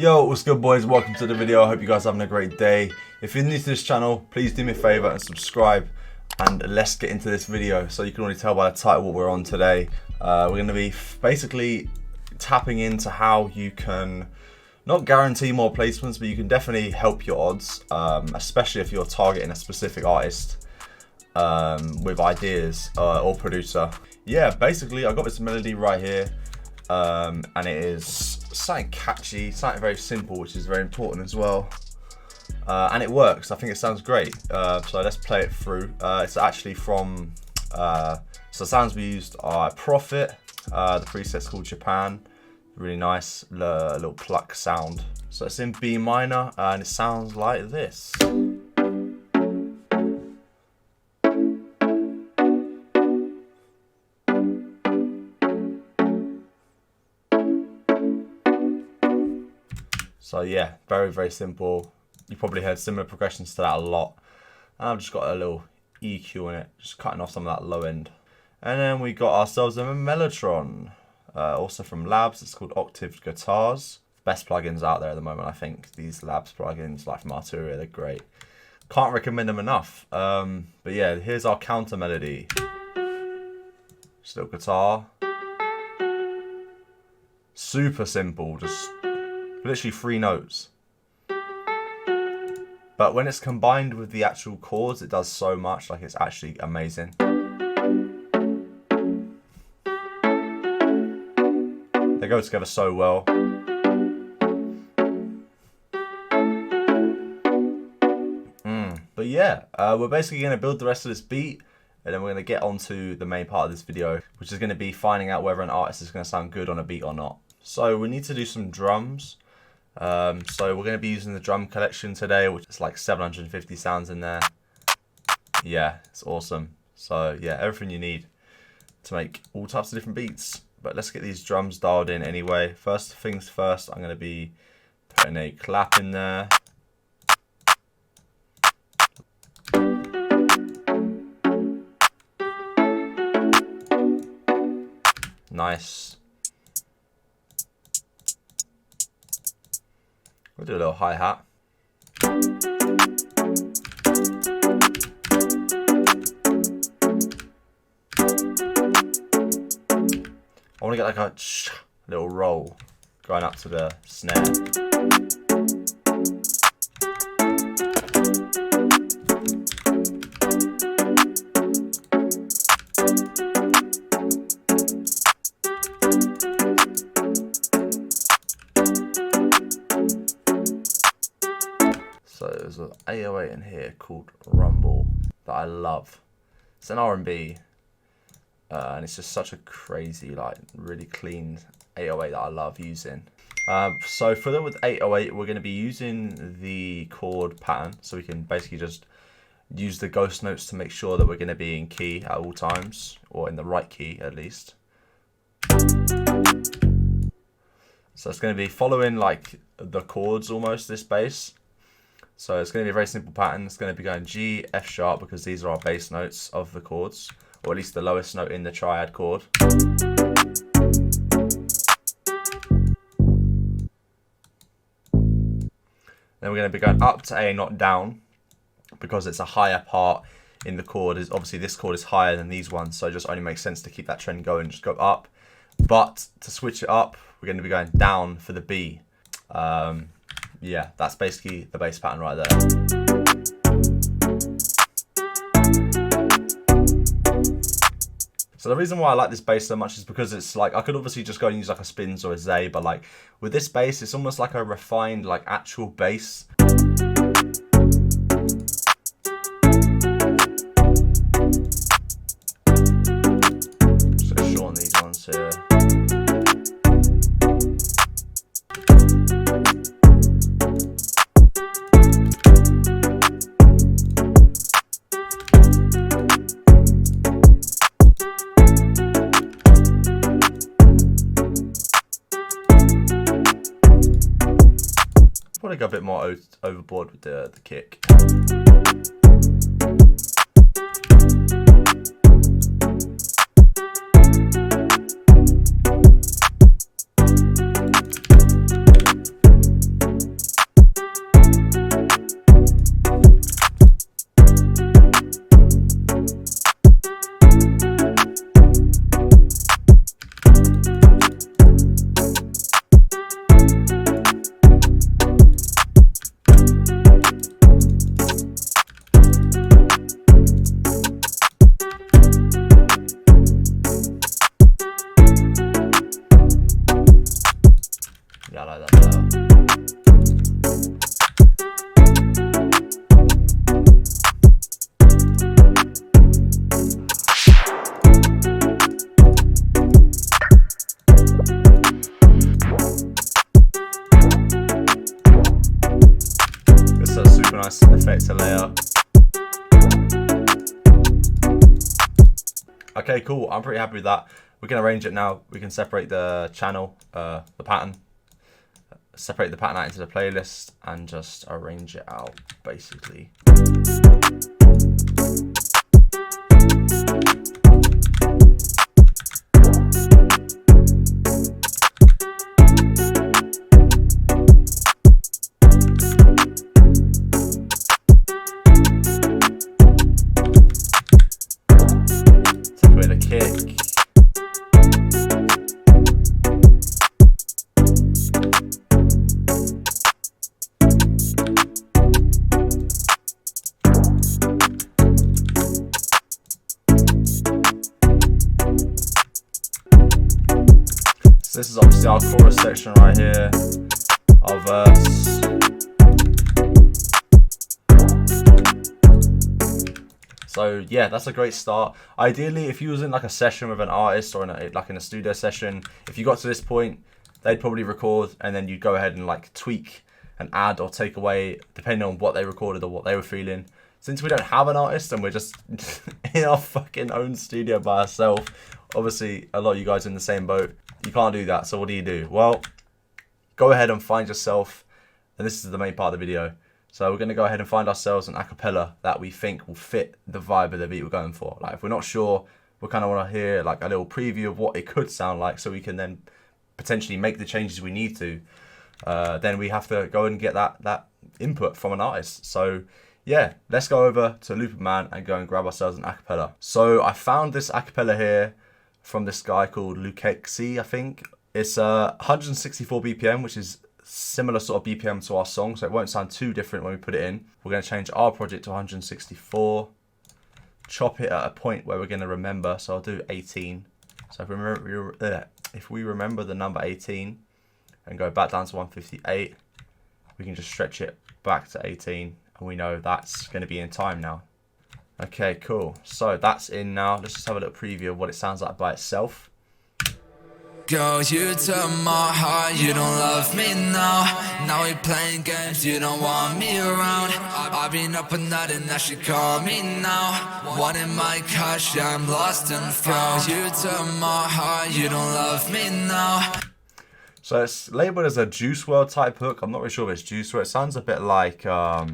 Yo, what's good boys? Welcome to the video. I hope you guys are having a great day. If you're new to this channel, please do me a favor and subscribe, and let's get into this video. So you can already tell by the title what we're on today. We're going to be basically tapping into how you can not guarantee more placements, but you can definitely help your odds, especially if you're targeting a specific artist with ideas or producer. Yeah, basically I got this melody right here, and it is something catchy, something very simple, which is very important as well, and it works. I think it sounds great, so let's play it through. It's actually from so the sounds we used are Profit, the preset's called Japan, really nice little pluck sound. So it's in B minor and it sounds like this. So yeah, very simple. You probably heard similar progressions to that a lot. And I've just got a little EQ in it, just cutting off some of that low end. And then we got ourselves a Mellotron, also from Labs. It's called Octave Guitars. Best plugins out there at the moment, I think. These Labs plugins, like from Arturia, they're great. Can't recommend them enough. But yeah, here's our counter melody. Just a little guitar. Super simple, just literally 3 notes. But when it's combined with the actual chords, it does so much. Like, it's actually amazing. They go together so well. But yeah, we're basically going to build the rest of this beat, and then we're going to get onto the main part of this video, which is going to be finding out whether an artist is going to sound good on a beat or not. So we need to do some drums. So we're going to be using the drum collection today, which is like 750 sounds in there. Yeah, it's awesome. So yeah, everything you need to make all types of different beats. But let's get these drums dialed in anyway. First things first, I'm going to be putting a clap in there. Nice. We'll do a little hi-hat. I want to get like a little roll going up to the snare. So there's an 808 in here called Rumble that I love. It's an R&B, and it's just such a crazy, like, really clean 808 that I love using. So for with 808, we're going to be using the chord pattern, so we can basically just use the ghost notes to make sure that we're going to be in key at all times, or in the right key at least. So it's going to be following like the chords almost, this bass. So it's going to be a very simple pattern. It's going to be going G, F sharp, because these are our bass notes of the chords, or at least the lowest note in the triad chord. Then we're going to be going up to A, not down, because it's a higher part in the chord. Obviously this chord is higher than these ones, so it just only makes sense to keep that trend going, just go up. But to switch it up, we're going to be going down for the B. Yeah, that's basically the bass pattern right there. So the reason why I like this bass so much is because it's like, I could obviously just go and use like a Spins or a Zay, but like with this bass, it's almost like a refined, like actual bass. Just gonna shorten these ones here. Probably go a bit more overboard with the kick. effector layer. Okay, cool. I'm pretty happy with that. We can arrange it now. We can separate the channel, the pattern. Separate the pattern out into the playlist and just arrange it out, basically. Take away the kick. So this is obviously our chorus section right here, our verse. So yeah, that's a great start. Ideally, if you was in like a session with an artist or in a studio session, if you got to this point, they'd probably record and then you'd go ahead and like tweak and add or take away depending on what they recorded or what they were feeling. Since we don't have an artist and we're just in our fucking own studio by ourselves, obviously a lot of you guys are in the same boat. You can't do that. So what do? Well, go ahead and find yourself, and this is the main part of the video. So we're going to go ahead and find ourselves an acapella that we think will fit the vibe of the beat we're going for. Like if we're not sure, we kind of want to hear like a little preview of what it could sound like so we can then potentially make the changes we need to. Then we have to go and get that input from an artist. So yeah, let's go over to Looperman and go and grab ourselves an acapella. So I found this acapella here from this guy called Lukexi, I think. It's 164 BPM, which is similar sort of BPM to our song, so it won't sound too different when we put it in. We're going to change our project to 164, chop it at a point where we're going to remember, so I'll do 18. So if we remember the number 18 and go back down to 158, we can just stretch it back to 18, and we know that's going to be in time now. Okay, cool. So that's in now. Let's just have a little preview of what it sounds like by itself. Girl, you took my heart, you don't love me now. Now we playing games, you don't want me around. I've been up and night and now she call me now. One in my car, yeah, I'm lost and found. Girl, you took my heart, you don't love me now. So it's labeled as a Juice WRLD type hook. I'm not really sure if it's Juice WRLD. It sounds a bit like, I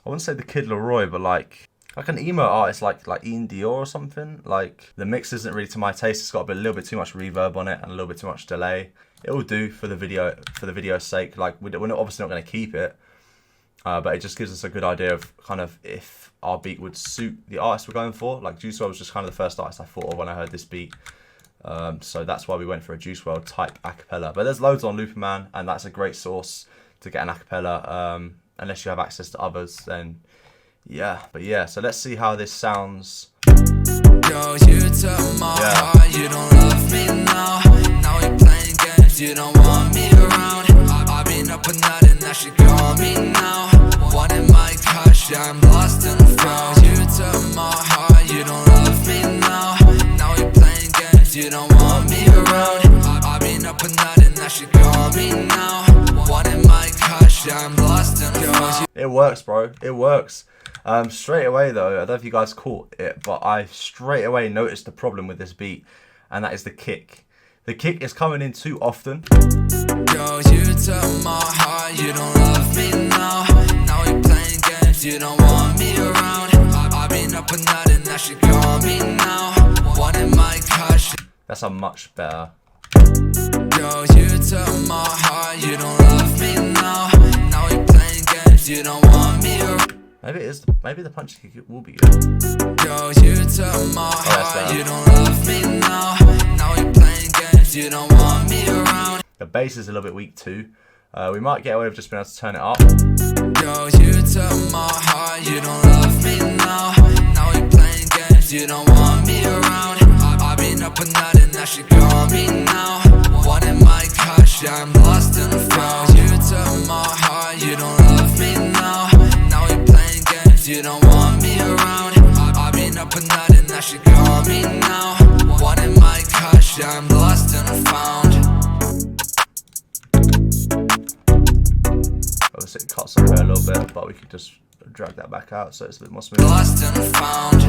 wouldn't say the Kid Laroi, but like an emo artist like Ian Dior or something. Like the mix isn't really to my taste. It's got a little bit too much reverb on it and a little bit too much delay. It will do for the video's sake. Like we're obviously not going to keep it, but it just gives us a good idea of kind of if our beat would suit the artist we're going for. Like Juice WRLD was just kind of the first artist I thought of when I heard this beat. So that's why we went for a Juice WRLD type acapella. But there's loads on Looperman, and that's a great source to get an acapella. Unless you have access to others, then yeah. But yeah, so let's see how this sounds. Girl, you took my heart, you don't love me now. Now we playing games, you don't want me around. I've been up and night and now she call me now. One in my car, yeah, I'm lost and found. Girl, you took my heart, you don't love me now. Now we playing games, you don't want me around. I've been up and night and now she call me now. One in my car, yeah, I'm lost and found. It works, bro. It works. Straight away though, I don't know if you guys caught it, but I straight away noticed the problem with this beat, and that is the kick. The kick is coming in too often. Girl, you took my heart, you don't love me now. Now we playing games, you don't want me around. I've been up and night and now she call me now. One in my car. That's a much better. Girl, you took my heart, you don't love me now. Now we playing games, you don't want me around. Maybe it is. Maybe the punch kick will be good. Girl, you took my heart, you don't love me now. Now we playing games, you don't want me around. The bass is a little bit weak too. We might get away with just being able to turn it up. Girl, you took my heart, you don't love me now. Now we playing games, you don't want me around. I've been up and night and now she call me now. One in my car, yeah, I'm lost and found. You took my heart, you don't love me now. Now we playing games, you don't want me around. I've been up and night and now she call me now. One in my car, yeah, I'm lost and found. Obviously it cuts up here a little bit, but we could just drag that back out so it's a bit more smooth. Lost and found.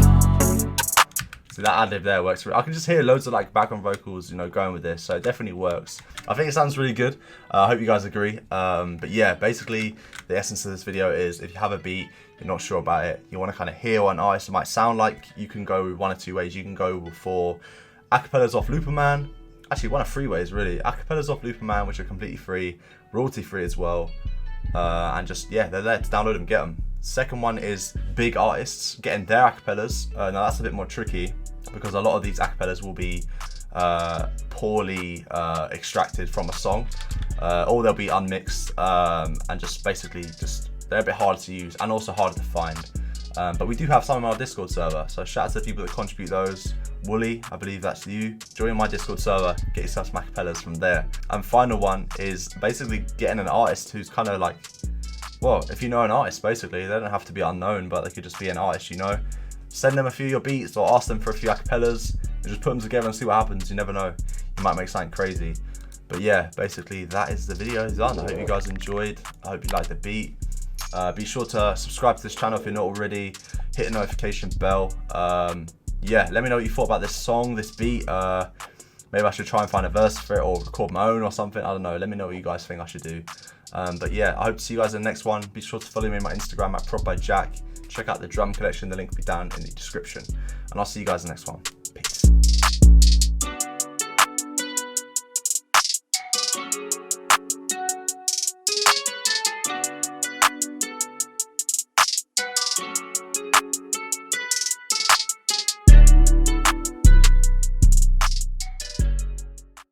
See, that ad-lib there works. I can just hear loads of like background vocals, you know, going with this, so it definitely works. I think it sounds really good. I hope you guys agree. But yeah, basically the essence of this video is if you have a beat, you're not sure about it, you want to kind of hear what an artist might sound like, you can go one of two ways. You can go for acapellas off Looperman. Actually, one of three ways really. Acapellas off Looperman, which are completely free, royalty free as well. And just, yeah, they're there to download them, get them. Second one is big artists getting their acapellas. Now that's a bit more tricky because a lot of these acapellas will be poorly extracted from a song, or they'll be unmixed, and just basically they're a bit harder to use and also harder to find. But we do have some on our Discord server, so shout out to the people that contribute those. Wooly, I believe that's you. Join my Discord server, get yourself some acapellas from there. And final one is basically getting an artist who's kind of like, well, if you know an artist, basically, they don't have to be unknown, but they could just be an artist, you know. Send them a few of your beats or ask them for a few acapellas and just put them together and see what happens. You never know, you might make something crazy. But yeah, basically that is the video done. I hope you guys enjoyed. I hope you liked the beat. Be sure to subscribe to this channel if you're not already. Hit the notification bell. Yeah, let me know what you thought about this song, this beat. Maybe I should try and find a verse for it or record my own or something. I don't know. Let me know what you guys think I should do. But yeah, I hope to see you guys in the next one. Be sure to follow me on my Instagram at ProdbyJack. Check out the drum collection. The link will be down in the description. And I'll see you guys in the next one. Peace.